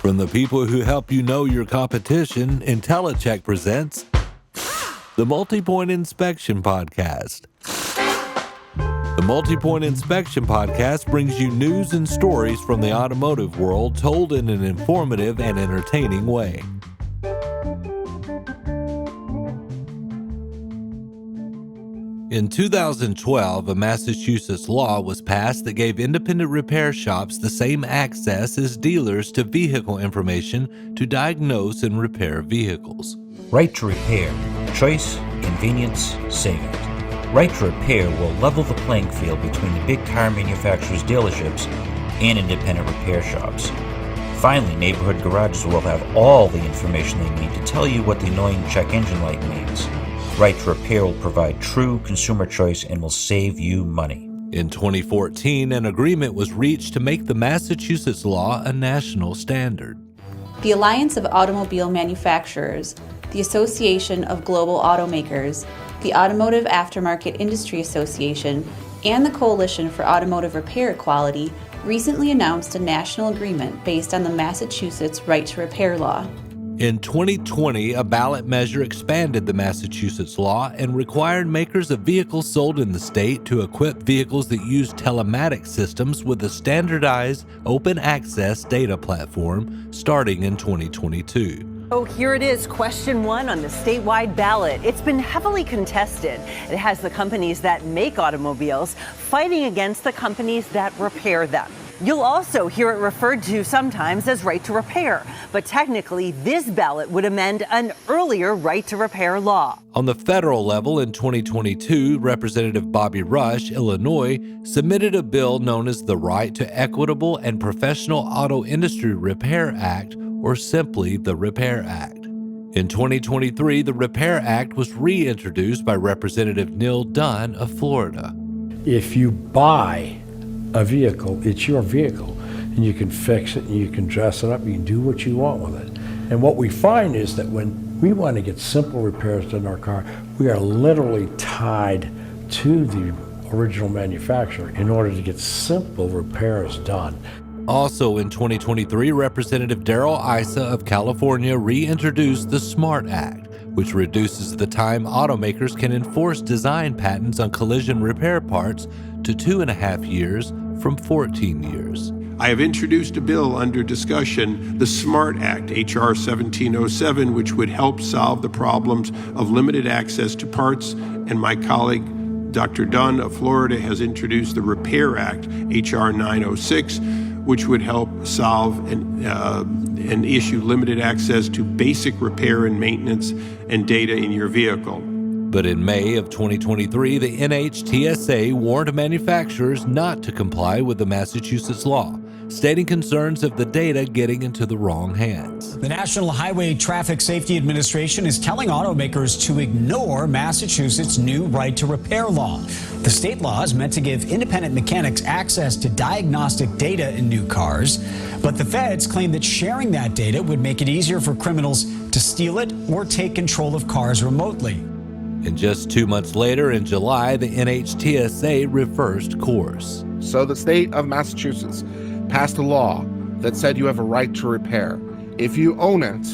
From the people who help you know your competition, IntelliCheck presents the Multi-Point Inspection Podcast. The Multi-Point Inspection Podcast brings you news and stories from the automotive world told in an informative and entertaining way. In 2012, a Massachusetts law was passed that gave independent repair shops the same access as dealers to vehicle information to diagnose and repair vehicles. Right to repair. Choice, convenience, savings. Right to repair will level the playing field between the big car manufacturers' dealerships and independent repair shops. Finally, neighborhood garages will have all the information they need to tell you what the annoying check engine light means. Right to repair will provide true consumer choice and will save you money. In 2014, an agreement was reached to make the Massachusetts law a national standard. The Alliance of Automobile Manufacturers, the Association of Global Automakers, the Automotive Aftermarket Industry Association, and the Coalition for Automotive Repair Equality recently announced a national agreement based on the Massachusetts Right to Repair law. In 2020, a ballot measure expanded the Massachusetts law and required makers of vehicles sold in the state to equip vehicles that use telematics systems with a standardized open access data platform starting in 2022. Oh, here it is, question one on the statewide ballot. It's been heavily contested. It has the companies that make automobiles fighting against the companies that repair them. You'll also hear it referred to sometimes as right to repair, but technically this ballot would amend an earlier right to repair law. On the federal level in 2022, Representative Bobby Rush, Illinois, submitted a bill known as the Right to Equitable and Professional Auto Industry Repair Act, or simply the Repair Act. In 2023, the Repair Act was reintroduced by Representative Neil Dunn of Florida. If you buy a vehicle, it's your vehicle, and you can fix it, and you can dress it up, you can do what you want with it. And what we find is that when we want to get simple repairs done in our car, we are literally tied to the original manufacturer in order to get simple repairs done. Also in 2023, Representative Darrell Issa of California reintroduced the SMART Act, which reduces the time automakers can enforce design patents on collision repair parts to 2.5 years from 14 years. I have introduced a bill under discussion, the SMART Act, H.R. 1707, which would help solve the problems of limited access to parts, and my colleague, Dr. Dunn of Florida, has introduced the Repair Act, H.R. 906, which would help solve and issue limited access to basic repair and maintenance and data in your vehicle. But in May of 2023, the NHTSA warned manufacturers not to comply with the Massachusetts law, stating concerns of the data getting into the wrong hands. The National Highway Traffic Safety Administration is telling automakers to ignore Massachusetts' new right to repair law. The state law is meant to give independent mechanics access to diagnostic data in new cars, but the feds claim that sharing that data would make it easier for criminals to steal it or take control of cars remotely. And just 2 months later, in July, the NHTSA reversed course. So the state of Massachusetts passed a law that said you have a right to repair. If you own it,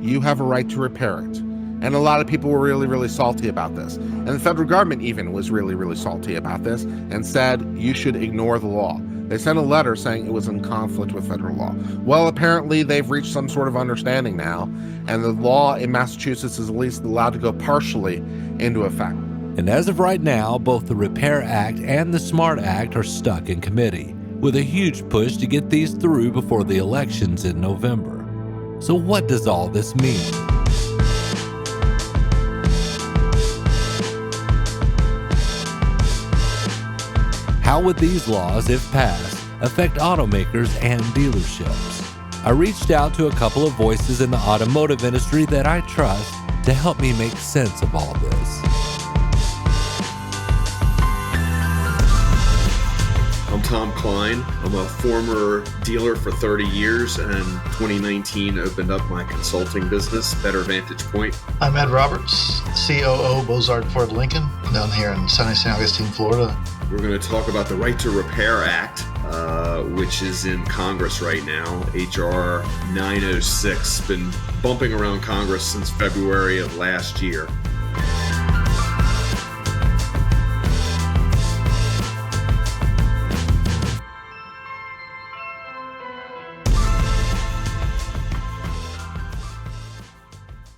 you have a right to repair it. And a lot of people were really, really salty about this. And the federal government even was really, really salty about this and said you should ignore the law. They sent a letter saying it was in conflict with federal law. Well, apparently they've reached some sort of understanding now, and the law in Massachusetts is at least allowed to go partially into effect. And as of right now, both the Repair Act and the SMART Act are stuck in committee, with a huge push to get these through before the elections in November. So what does all this mean? How would these laws, if passed, affect automakers and dealerships? I reached out to a couple of voices in the automotive industry that I trust to help me make sense of all this. I'm Tom Kline. I'm a former dealer for 30 years, and 2019 opened up my consulting business, Better Vantage Point. I'm Ed Roberts, COO Bozard Ford Lincoln, down here in sunny St. Augustine, Florida. We're going to talk about the Right to Repair Act, which is in Congress right now. HR 906, been bumping around Congress since February of last year.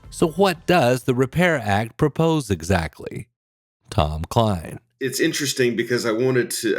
So what does the Repair Act propose exactly? Tom Kline. It's interesting because I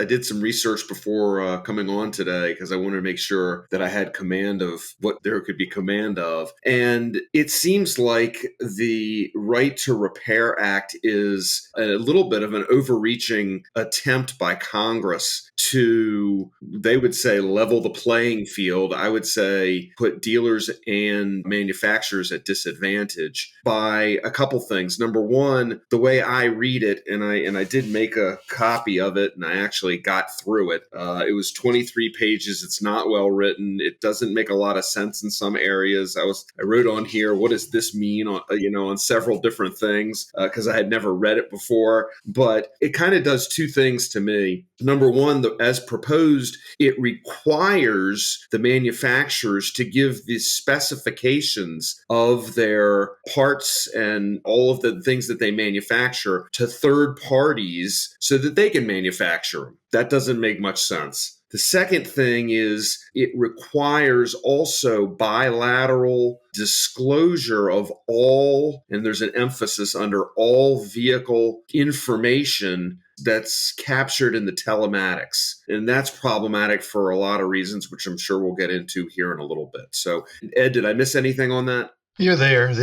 did some research before coming on today because I wanted to make sure that I had command of what there could be command of. And it seems like the Right to Repair Act is a little bit of an overreaching attempt by Congress to, they would say, level the playing field. I would say put dealers and manufacturers at disadvantage by a couple things. Number one, the way I read it, and I did make a copy of it, and I actually got through it. It was 23 pages. It's not well written. It doesn't make a lot of sense in some areas. I wrote on here, what does this mean on several different things because I had never read it before. But it kind of does two things to me. Number one, as proposed, it requires the manufacturers to give the specifications of their parts and all of the things that they manufacture to third parties so that they can manufacture them. That doesn't make much sense. The second thing is it requires also bilateral disclosure of all, and there's an emphasis under all vehicle information that's captured in the telematics. And that's problematic for a lot of reasons, which I'm sure we'll get into here in a little bit. So, Ed, did I miss anything on that? You're there.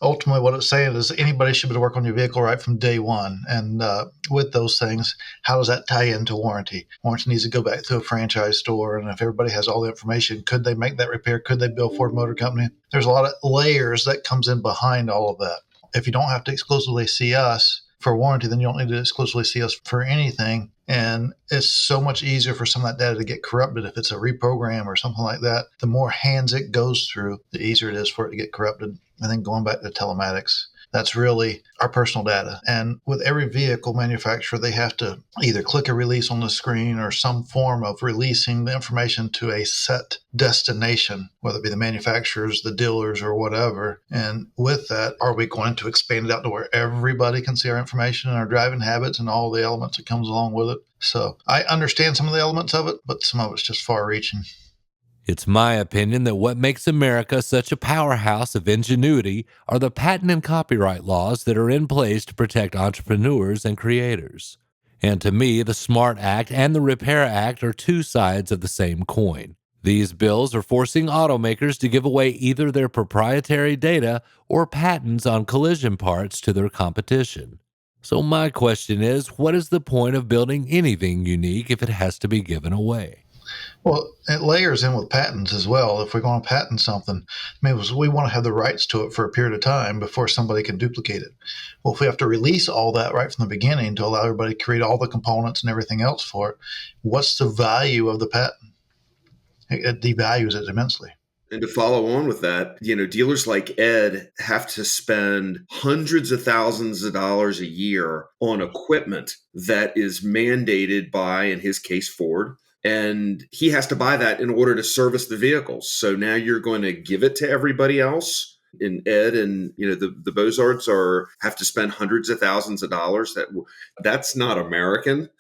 Ultimately, what it's saying is anybody should be able to work on your vehicle right from day one. And with those things, how does that tie into warranty? Warranty needs to go back to a franchise store. And if everybody has all the information, could they make that repair? Could they bill Ford Motor Company? There's a lot of layers that comes in behind all of that. If you don't have to exclusively see us for warranty, then you don't need to exclusively see us for anything. And it's so much easier for some of that data to get corrupted if it's a reprogram or something like that. The more hands it goes through, the easier it is for it to get corrupted. And then going back to telematics, that's really our personal data. And with every vehicle manufacturer, they have to either click a release on the screen or some form of releasing the information to a set destination, whether it be the manufacturers, the dealers, or whatever. And with that, are we going to expand it out to where everybody can see our information and our driving habits and all the elements that comes along with it? So I understand some of the elements of it, but some of it's just far reaching. It's my opinion that what makes America such a powerhouse of ingenuity are the patent and copyright laws that are in place to protect entrepreneurs and creators. And to me, the SMART Act and the Repair Act are two sides of the same coin. These bills are forcing automakers to give away either their proprietary data or patents on collision parts to their competition. So my question is, what is the point of building anything unique if it has to be given away? Well, it layers in with patents as well. If we're going to patent something, we want to have the rights to it for a period of time before somebody can duplicate it. Well, if we have to release all that right from the beginning to allow everybody to create all the components and everything else for it, what's the value of the patent? It devalues it immensely. And to follow on with that, dealers like Ed have to spend hundreds of thousands of dollars a year on equipment that is mandated by, in his case, Ford. And he has to buy that in order to service the vehicles. So now you're going to give it to everybody else. And Ed and the Bozards have to spend hundreds of thousands of dollars. That's not American.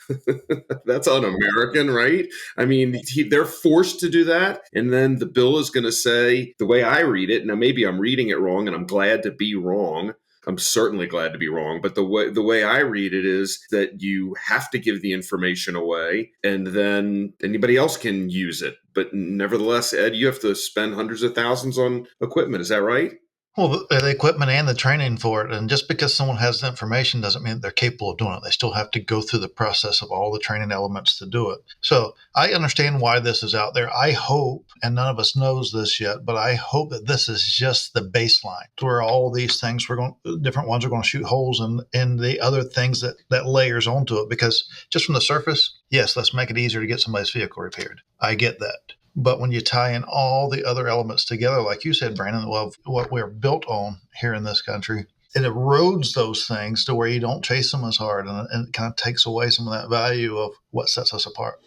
That's un-American, right? I mean, they're forced to do that. And then the bill is going to say, the way I read it, now maybe I'm reading it wrong, and I'm glad to be wrong. I'm certainly glad to be wrong, but the way I read it is that you have to give the information away, and then anybody else can use it. But nevertheless, Ed, you have to spend hundreds of thousands on equipment. Is that right? Well, the equipment and the training for it. And just because someone has the information doesn't mean they're capable of doing it. They still have to go through the process of all the training elements to do it. So I understand why this is out there. I hope, and none of us knows this yet, but I hope that this is just the baseline where all these things different ones are going to shoot holes in the other things that layers onto it. Because just from the surface, yes, let's make it easier to get somebody's vehicle repaired. I get that. But when you tie in all the other elements together, like you said, Brandon, what we're built on here in this country, it erodes those things to where you don't chase them as hard, and it kind of takes away some of that value of what sets us apart.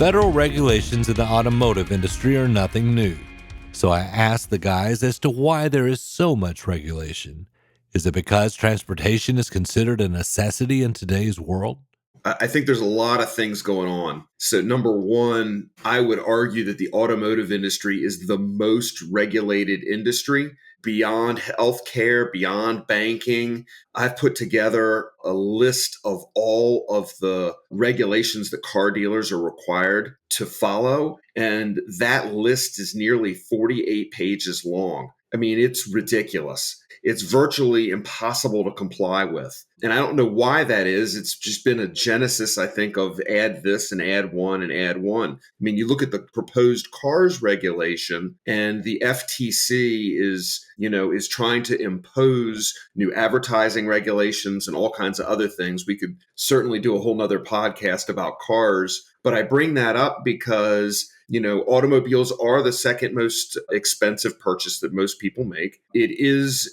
federal regulations in the automotive industry are nothing new. So I asked the guys as to why there is so much regulation. Is it because transportation is considered a necessity in today's world? I think there's a lot of things going on. So, number one, I would argue that the automotive industry is the most regulated industry beyond healthcare, beyond banking. I've put together a list of all of the regulations that car dealers are required to follow. And that list is nearly 48 pages long. I mean, it's ridiculous. It's virtually impossible to comply with. And I don't know why that is. It's just been a genesis, I think, of add this and add one and add one. I mean, you look at the proposed cars regulation, and the FTC is trying to impose new advertising regulations and all kinds of other things. We could certainly do a whole nother podcast about cars, but I bring that up because automobiles are the second most expensive purchase that most people make. It is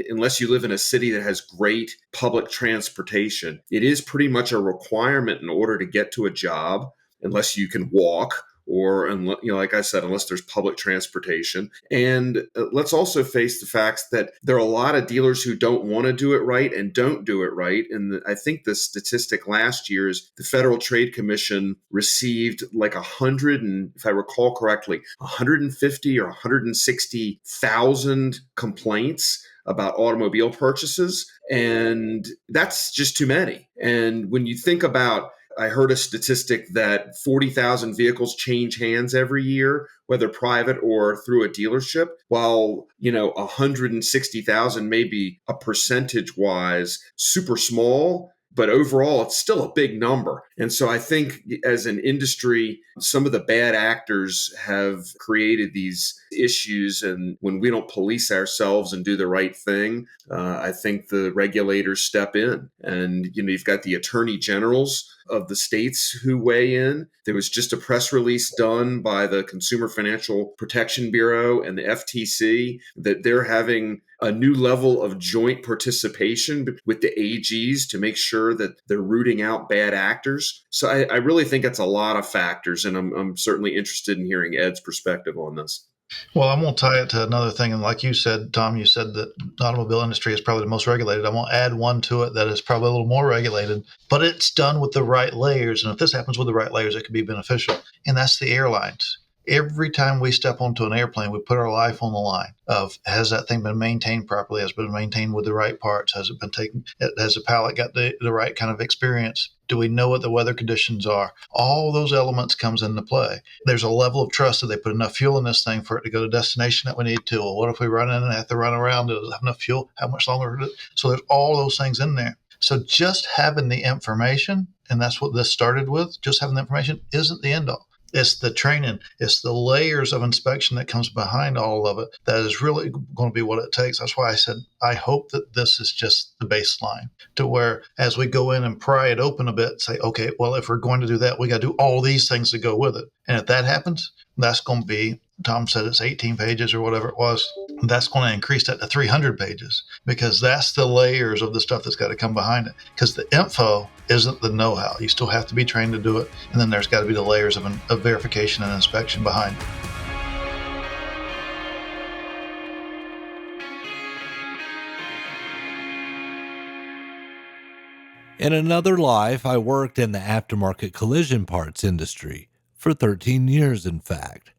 unless you live in a city that has great public transportation, it is pretty much a requirement in order to get to a job, unless you can walk or, like I said, unless there's public transportation. And let's also face the facts that there are a lot of dealers who don't want to do it right and don't do it right. And I think the statistic last year is the Federal Trade Commission received like 100, and if I recall correctly, 150 or 160,000 complaints about automobile purchases. And that's just too many. And when you think about, I heard a statistic that 40,000 vehicles change hands every year, whether private or through a dealership, while 160,000 may be a percentage-wise super small, but overall, it's still a big number. And so I think as an industry, some of the bad actors have created these issues. And when we don't police ourselves and do the right thing, I think the regulators step in. And, you've got the attorney generals of the states who weigh in. There was just a press release done by the Consumer Financial Protection Bureau and the FTC that they're having a new level of joint participation with the AGs to make sure that they're rooting out bad actors. So I really think it's a lot of factors, and I'm certainly interested in hearing Ed's perspective on this. Well, I'm going to tie it to another thing. And like you said, Tom, you said that the automobile industry is probably the most regulated. I'm going to add one to it that is probably a little more regulated, but it's done with the right layers. And if this happens with the right layers, it could be beneficial. And that's the airlines. Every time we step onto an airplane, we put our life on the line of, has that thing been maintained properly? Has it been maintained with the right parts? Has it been taken? Has the pilot got the right kind of experience? Do we know what the weather conditions are? All those elements comes into play. There's a level of trust that they put enough fuel in this thing for it to go to the destination that we need to. Well, what if we run in and have to run around? Does it have enough fuel? How much longer? So there's all those things in there. So just having the information, and that's what this started with, just having the information isn't the end all. It's the training. It's the layers of inspection that comes behind all of it that is really going to be what it takes. That's why I said, I hope that this is just the baseline to where as we go in and pry it open a bit, say, okay, well, if we're going to do that, we got to do all these things to go with it. And if that happens, that's going to be, Tom said it's 18 pages or whatever it was. That's going to increase that to 300 pages because that's the layers of the stuff that's got to come behind it. Because the info isn't the know-how. You still have to be trained to do it. And then there's got to be the layers of verification and inspection behind it. In another life, I worked in the aftermarket collision parts industry for 13 years, in fact.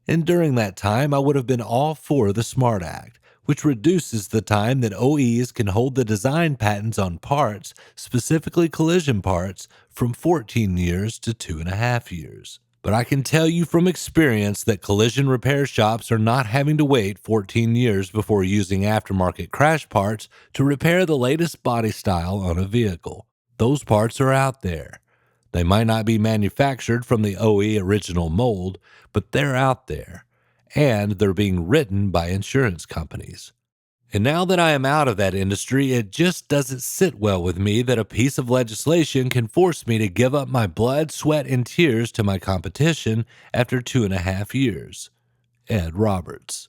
And during that time, I would have been all for the SMART Act, which reduces the time that OEs can hold the design patents on parts, specifically collision parts, from 14 years to 2.5 years. But I can tell you from experience that collision repair shops are not having to wait 14 years before using aftermarket crash parts to repair the latest body style on a vehicle. Those parts are out there. They might not be manufactured from the OE original mold, but they're out there, and they're being written by insurance companies. And now that I am out of that industry, it just doesn't sit well with me that a piece of legislation can force me to give up my blood, sweat, and tears to my competition after 2.5 years. Ed Roberts.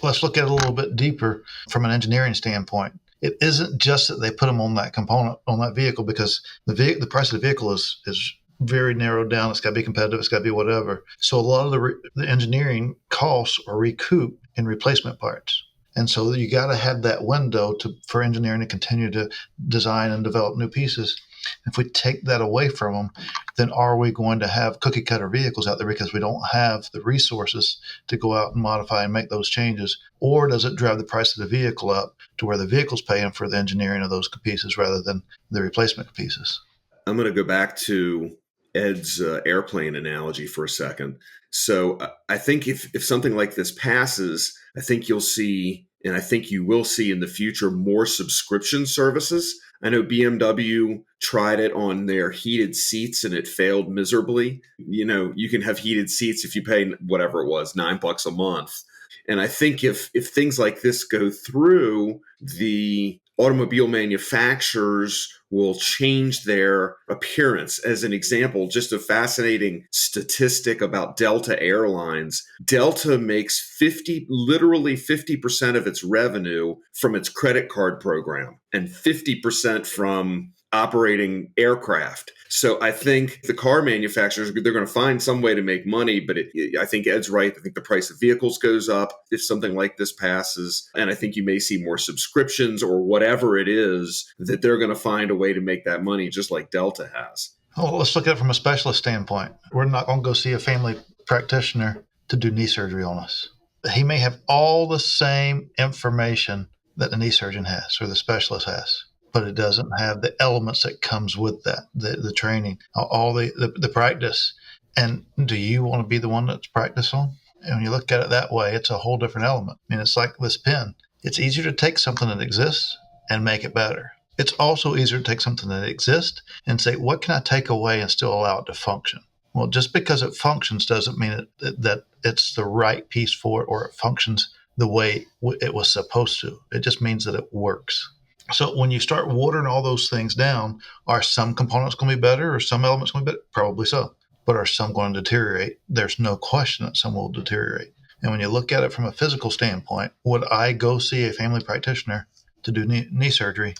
Let's look at it a little bit deeper from an engineering standpoint. It isn't just that they put them on that component, on that vehicle, because the price of the vehicle is very narrowed down. It's got to be competitive. It's got to be whatever. So a lot of the engineering costs are recouped in replacement parts. And so you got to have that window for engineering to continue to design and develop new pieces. If we take that away from them, then are we going to have cookie cutter vehicles out there because we don't have the resources to go out and modify and make those changes? Or does it drive the price of the vehicle up to where the vehicle's paying for the engineering of those pieces rather than the replacement pieces? I'm going to go back to Ed's airplane analogy for a second. So I think if something like this passes, I think you'll see, and I think you will see in the future, more subscription services. I know BMW tried it on their heated seats and it failed miserably. You can have heated seats if you pay whatever it was, $9 a month. And I think if things like this go through, the automobile manufacturers will change their appearance. As an example, just a fascinating statistic about Delta Airlines. Delta makes literally 50% of its revenue from its credit card program and 50% from operating aircraft. So I think the car manufacturers, they're going to find some way to make money, but I think Ed's right. I think the price of vehicles goes up if something like this passes. And I think you may see more subscriptions or whatever it is that they're going to find a way to make that money, just like Delta has. Oh, let's look at it from a specialist standpoint. We're not going to go see a family practitioner to do knee surgery on us. He may have all the same information that the knee surgeon has or the specialist has, but it doesn't have the elements that comes with that, the training, all the practice. And do you want to be the one that's practiced on? And when you look at it that way, it's a whole different element. I mean, it's like this pen. It's easier to take something that exists and make it better. It's also easier to take something that exists and say, what can I take away and still allow it to function? Well, just because it functions doesn't mean that it's the right piece for it or it functions the way it was supposed to. It just means that it works. So when you start watering all those things down, are some components going to be better or some elements going to be better? Probably so. But are some going to deteriorate? There's no question that some will deteriorate. And when you look at it from a physical standpoint, would I go see a family practitioner to do knee surgery?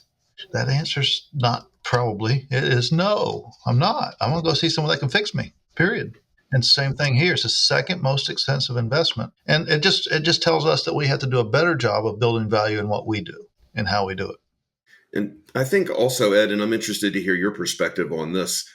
That answer's not probably. It is no, I'm not. I'm going to go see someone that can fix me, period. And same thing here. It's the second most expensive investment. And it just tells us that we have to do a better job of building value in what we do and how we do it. And I think also, Ed, and I'm interested to hear your perspective on this,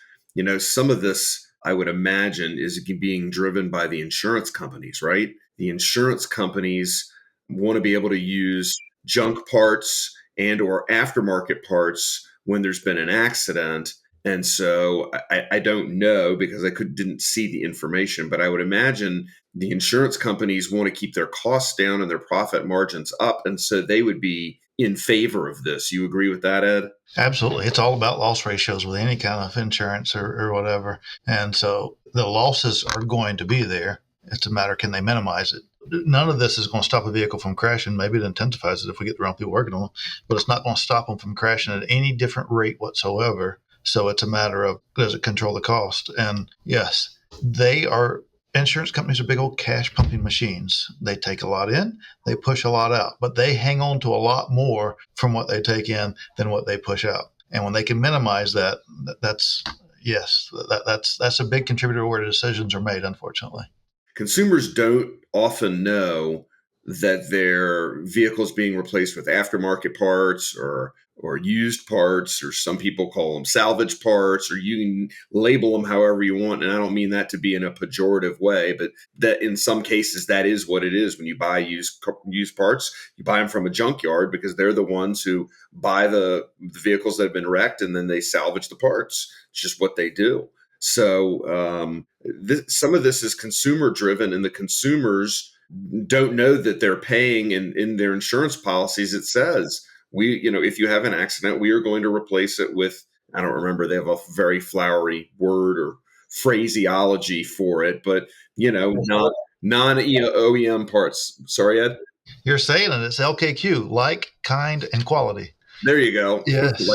some of this, I would imagine, is being driven by the insurance companies, right? The insurance companies want to be able to use junk parts and or aftermarket parts when there's been an accident. And so I don't know because I didn't see the information, but I would imagine the insurance companies want to keep their costs down and their profit margins up. And so they would be in favor of this. You agree with that, Ed? Absolutely. It's all about loss ratios with any kind of insurance or whatever. And so the losses are going to be there. It's a matter, can they minimize it? None of this is going to stop a vehicle from crashing. Maybe it intensifies it if we get the wrong people working on them, but it's not going to stop them from crashing at any different rate whatsoever. So it's a matter of, does it control the cost? And yes, insurance companies are big old cash pumping machines. They take a lot in, they push a lot out, but they hang on to a lot more from what they take in than what they push out. And when they can minimize that, that's a big contributor where decisions are made, unfortunately. Consumers don't often know that their vehicle is being replaced with aftermarket parts or used parts, or some people call them salvage parts, or you can label them however you want. And I don't mean that to be in a pejorative way, but that in some cases, that is what it is. When you buy used parts, you buy them from a junkyard because they're the ones who buy the vehicles that have been wrecked and then they salvage the parts. It's just what they do. So some of this is consumer driven, and the consumers don't know that they're paying in their insurance policies. It says, if you have an accident, we are going to replace it with, I don't remember, they have a very flowery word or phraseology for it, but, not non-OEM parts. Sorry, Ed? You're saying it. It's LKQ, like, kind, and quality. There you go. Yes.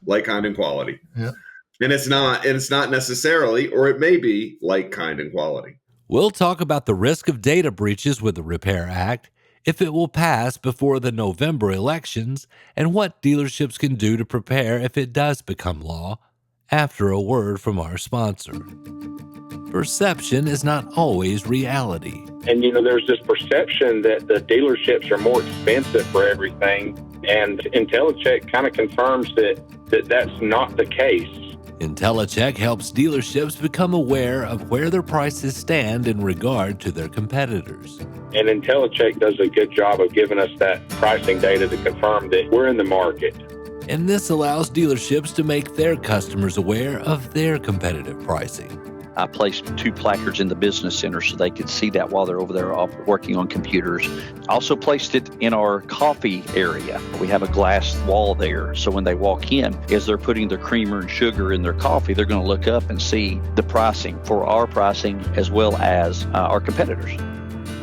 Like, kind, and quality. Yeah. And it's not necessarily, or it may be like, kind, and quality. We'll talk about the risk of data breaches with the Repair Act, if it will pass before the November elections, and what dealerships can do to prepare if it does become law. after a word from our sponsor. Perception is not always reality. And, there's this perception that the dealerships are more expensive for everything. And IntelliCheck kind of confirms that that's not the case. IntelliCheck helps dealerships become aware of where their prices stand in regard to their competitors. And IntelliCheck does a good job of giving us that pricing data to confirm that we're in the market. And this allows dealerships to make their customers aware of their competitive pricing. I placed 2 placards in the business center so they could see that while they're over there working on computers. I also placed it in our coffee area. We have a glass wall there, so when they walk in, as they're putting their creamer and sugar in their coffee, they're going to look up and see the pricing for our pricing as well as our competitors.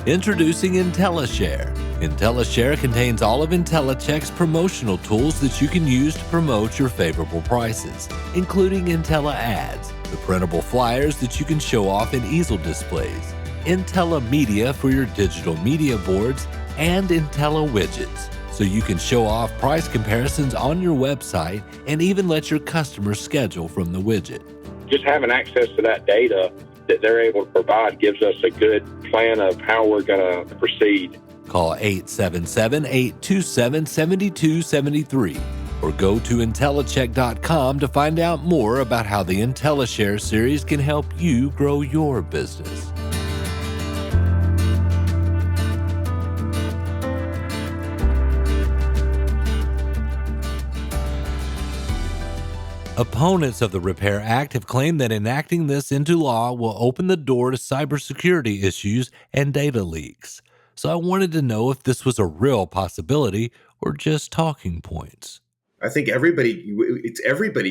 Introducing IntelliShare. IntelliShare contains all of IntelliCheck's promotional tools that you can use to promote your favorable prices, including Intella Ads, the printable flyers that you can show off in easel displays, Intella Media for your digital media boards, and Intella Widgets, so you can show off price comparisons on your website and even let your customers schedule from the widget. Just having access to that data that they're able to provide gives us a good plan of how we're going to proceed. Call 877-827-7273 or go to IntelliCheck.com to find out more about how the IntelliShare series can help you grow your business. Opponents of the Repair Act have claimed that enacting this into law will open the door to cybersecurity issues and data leaks. So I wanted to know if this was a real possibility or just talking points. I think everybody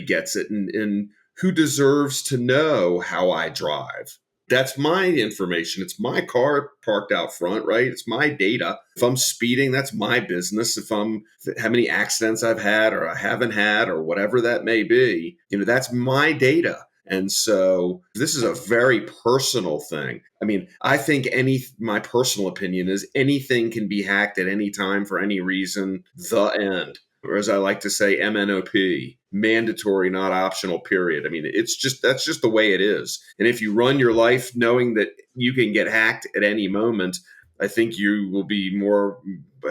gets it, and who deserves to know how I drive? That's my information. It's my car parked out front, right? It's my data. If I'm speeding, that's my business. How many accidents I've had or I haven't had or whatever that may be, that's my data. And so this is a very personal thing. I mean, I think my personal opinion is anything can be hacked at any time for any reason, the end. Or as I like to say, MNOP, mandatory, not optional, period. I mean, that's just the way it is. And if you run your life knowing that you can get hacked at any moment, I think you will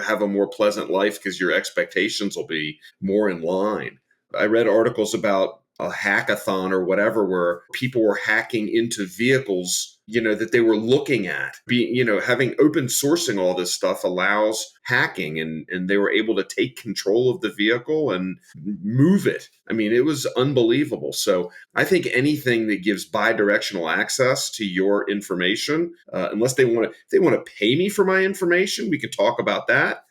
have a more pleasant life because your expectations will be more in line. I read articles about a hackathon or whatever where people were hacking into vehicles, that they were looking at. Having open sourcing all this stuff allows hacking, and they were able to take control of the vehicle and move it. I mean, it was unbelievable. So I think anything that gives bi-directional access to your information, unless they want to pay me for my information, we could talk about that.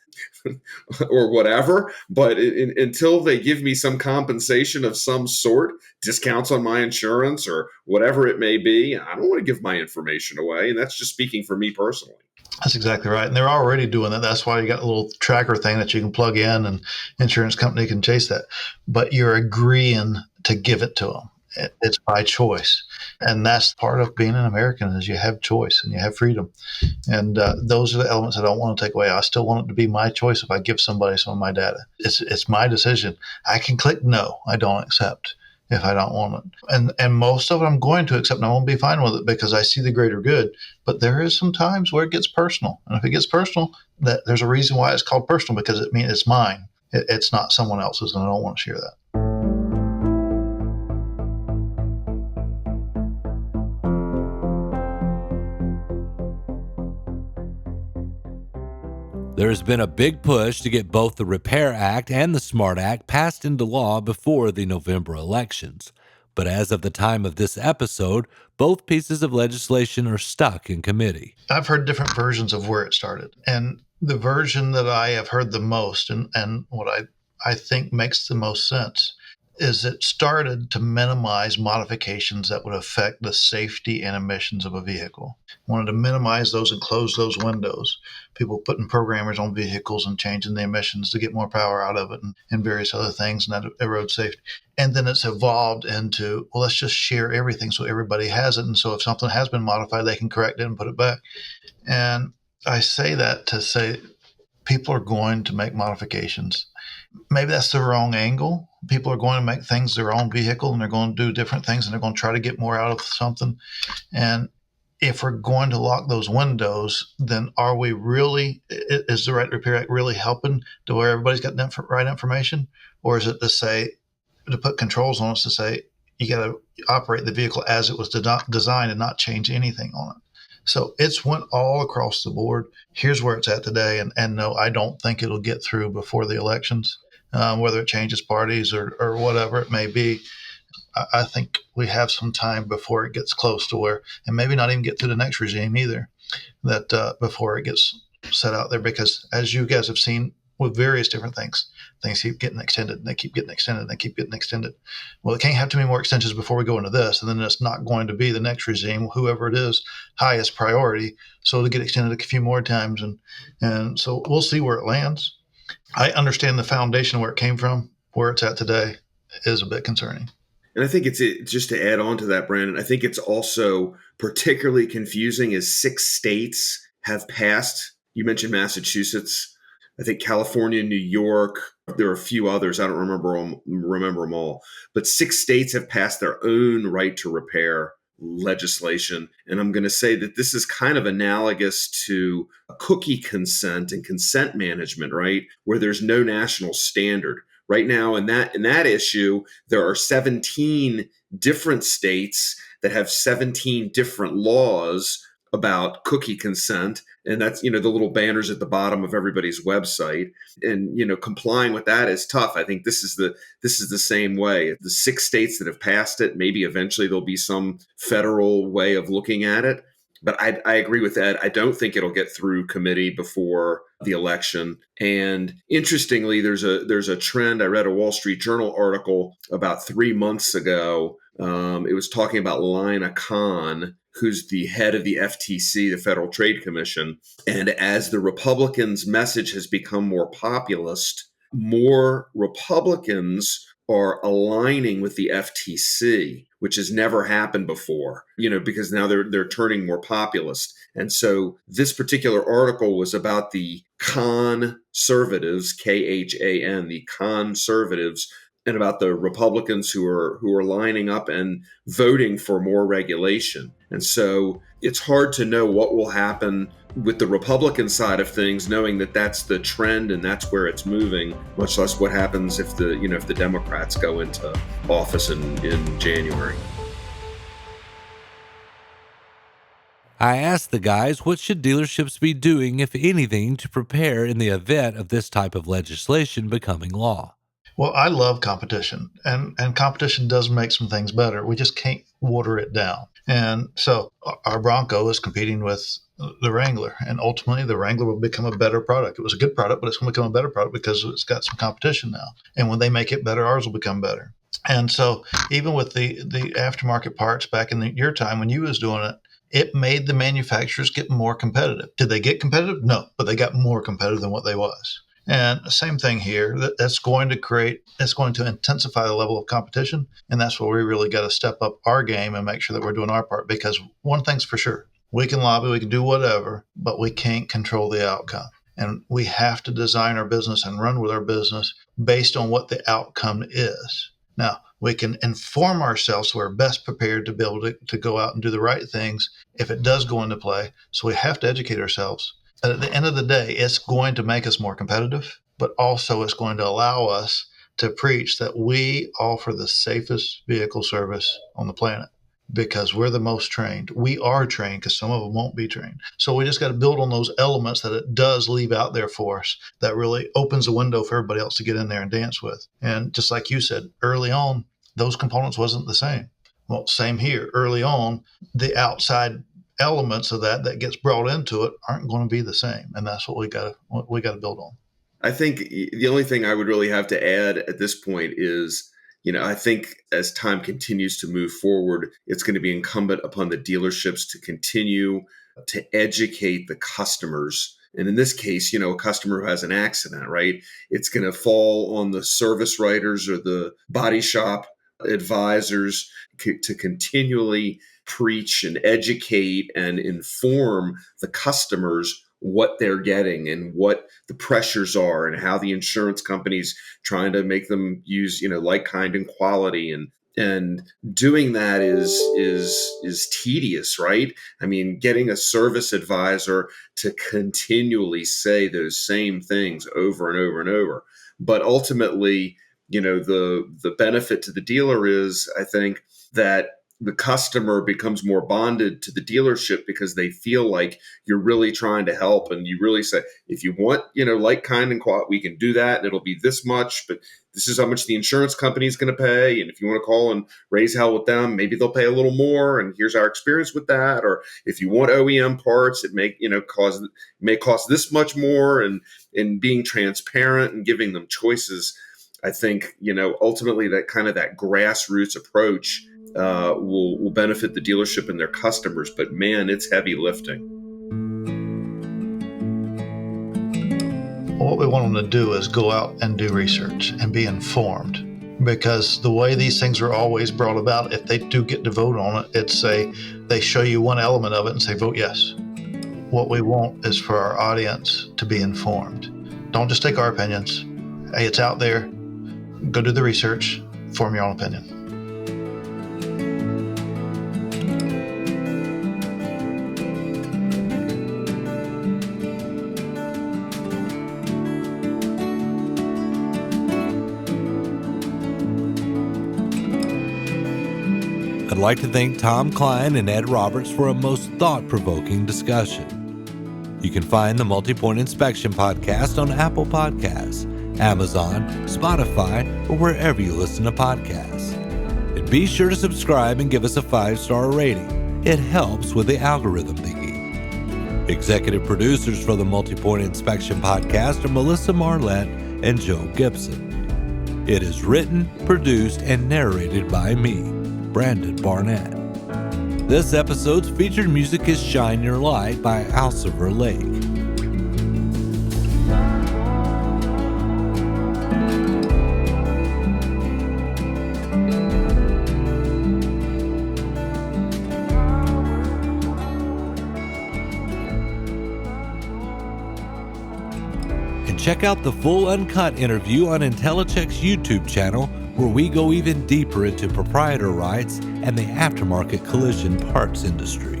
or whatever, but until they give me some compensation of some sort, discounts on my insurance or whatever it may be, I don't want to give my information away. And that's just speaking for me personally. That's exactly right. And they're already doing that. That's why you got a little tracker thing that you can plug in and insurance company can chase that. But you're agreeing to give it to them. It's by choice. And that's part of being an American is you have choice and you have freedom. And those are the elements I don't want to take away. I still want it to be my choice if I give somebody some of my data. It's my decision. I can click no, I don't accept if I don't want it. And most of it I'm going to accept and I won't be fine with it because I see the greater good. But there is some times where it gets personal. And if it gets personal, there's a reason why it's called personal because it means it's mine. It's not someone else's and I don't want to share that. There has been a big push to get both the Repair Act and the SMART Act passed into law before the November elections. But as of the time of this episode, both pieces of legislation are stuck in committee. I've heard different versions of where it started. And the version that I have heard the most and what I think makes the most sense is it started to minimize modifications that would affect the safety and emissions of a vehicle. Wanted to minimize those and close those windows. People putting programmers on vehicles and changing the emissions to get more power out of it and various other things, and that erodes safety. And then it's evolved into, well, let's just share everything so everybody has it. And so if something has been modified, they can correct it and put it back. And I say that to say people are going to make modifications. Maybe that's the wrong angle. People are going to make things their own vehicle, and they're going to do different things, and they're going to try to get more out of something. And if we're going to lock those windows, then are we really, is the Right to Repair Act really helping to where everybody's got the right information? Or is it to put controls on us to say, you got to operate the vehicle as it was designed and not change anything on it? So it's went all across the board. Here's where it's at today. And no, I don't think it'll get through before the elections, whether it changes parties or whatever it may be. I think we have some time before it gets close to where, and maybe not even get through the next regime either, that before it gets set out there. Because as you guys have seen with various different things keep getting extended, and they keep getting extended, and they keep getting extended. Well, it can't have too many more extensions before we go into this, and then it's not going to be the next regime, whoever it is, highest priority. So to get extended a few more times, and so we'll see where it lands. I understand the foundation where it came from, where it's at today is a bit concerning. And I think it's just to add on to that, Brandon, I think it's also particularly confusing as 6 states have passed. You mentioned Massachusetts. I think California, New York, there are a few others. I don't remember them all. But 6 states have passed their own right to repair legislation. And I'm going to say that this is kind of analogous to cookie consent and consent management, right? Where there's no national standard. Right now, in that issue, there are 17 different states that have 17 different laws about cookie consent. And that's, the little banners at the bottom of everybody's website. And, complying with that is tough. I think this is the same way. The 6 states that have passed it, maybe eventually there'll be some federal way of looking at it. But I agree with Ed. I don't think it'll get through committee before the election. And interestingly, there's a trend. I read a Wall Street Journal article about 3 months ago. It was talking about Lina Khan, who's the head of the FTC, the Federal Trade Commission. And as the Republicans' message has become more populist, more Republicans are aligning with the FTC, which has never happened before, because now they're turning more populist. And so this particular article was about the conservatives, Khan, the conservatives, and about the Republicans who are lining up and voting for more regulation. And so it's hard to know what will happen with the Republican side of things, knowing that that's the trend and that's where it's moving, much less what happens if the Democrats go into office in January. I asked the guys, what should dealerships be doing, if anything, to prepare in the event of this type of legislation becoming law? Well, I love competition, and competition does make some things better. We just can't water it down. And so our Bronco is competing with the Wrangler, and ultimately the Wrangler will become a better product. It was a good product, but it's going to become a better product because it's got some competition now. And when they make it better, ours will become better. And so even with the aftermarket parts back in your time when you was doing it, it made the manufacturers get more competitive. Did they get competitive? No, but they got more competitive than what they was. And same thing here. That's going to intensify the level of competition, and that's where we really got to step up our game and make sure that we're doing our part. Because one thing's for sure: we can lobby, we can do whatever, but we can't control the outcome. And we have to design our business and run with our business based on what the outcome is. Now, we can inform ourselves so we're best prepared to be able to go out and do the right things if it does go into play. So we have to educate ourselves. But at the end of the day, it's going to make us more competitive, but also it's going to allow us to preach that we offer the safest vehicle service on the planet because we're the most trained. We are trained because some of them won't be trained. So we just got to build on those elements that it does leave out there for us that really opens a window for everybody else to get in there and dance with. And just like you said, early on, those components wasn't the same. Well, same here. Early on, the outside elements of that gets brought into it aren't going to be the same. And that's what we got to build on. I think the only thing I would really have to add at this point is, I think as time continues to move forward, it's going to be incumbent upon the dealerships to continue to educate the customers. And in this case, a customer who has an accident, right? It's going to fall on the service writers or the body shop advisors to continually preach and educate and inform the customers what they're getting and what the pressures are and how the insurance companies trying to make them use, like, kind, and quality, and doing that is tedious, right? I mean, getting a service advisor to continually say those same things over and over and over. But ultimately, the benefit to the dealer is, I think, that the customer becomes more bonded to the dealership because they feel like you're really trying to help, and you really say, if you want, like, kind, and quality, we can do that, and it'll be this much, but this is how much the insurance company is going to pay. And if you want to call and raise hell with them, maybe they'll pay a little more. And here's our experience with that. Or if you want OEM parts, it may cost this much more. And being transparent and giving them choices, I think, ultimately that grassroots approach will benefit the dealership and their customers. But man, it's heavy lifting. What we want them to do is go out and do research and be informed, because the way these things are always brought about, if they do get to vote on it, they show you one element of it and say, vote yes. What we want is for our audience to be informed. Don't just take our opinions. Hey, it's out there. Go do the research, form your own opinion. I'd like to thank Tom Kline and Ed Roberts for a most thought-provoking discussion. You can find the Multi-Point Inspection Podcast on Apple Podcasts, Amazon, Spotify, or wherever you listen to podcasts. And be sure to subscribe and give us a 5-star rating. It helps with the algorithm thingy. Executive producers for the Multi-Point Inspection Podcast are Melissa Marlette and Joe Gibson. It is written, produced, and narrated by me, Brandon Barnett. This episode's featured music is Shine Your Light by Alciver Lake. And check out the full uncut interview on IntelliCheck's YouTube channel, where we go even deeper into proprietor rights and the aftermarket collision parts industry.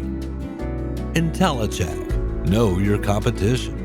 IntelliCheck. Know your competition.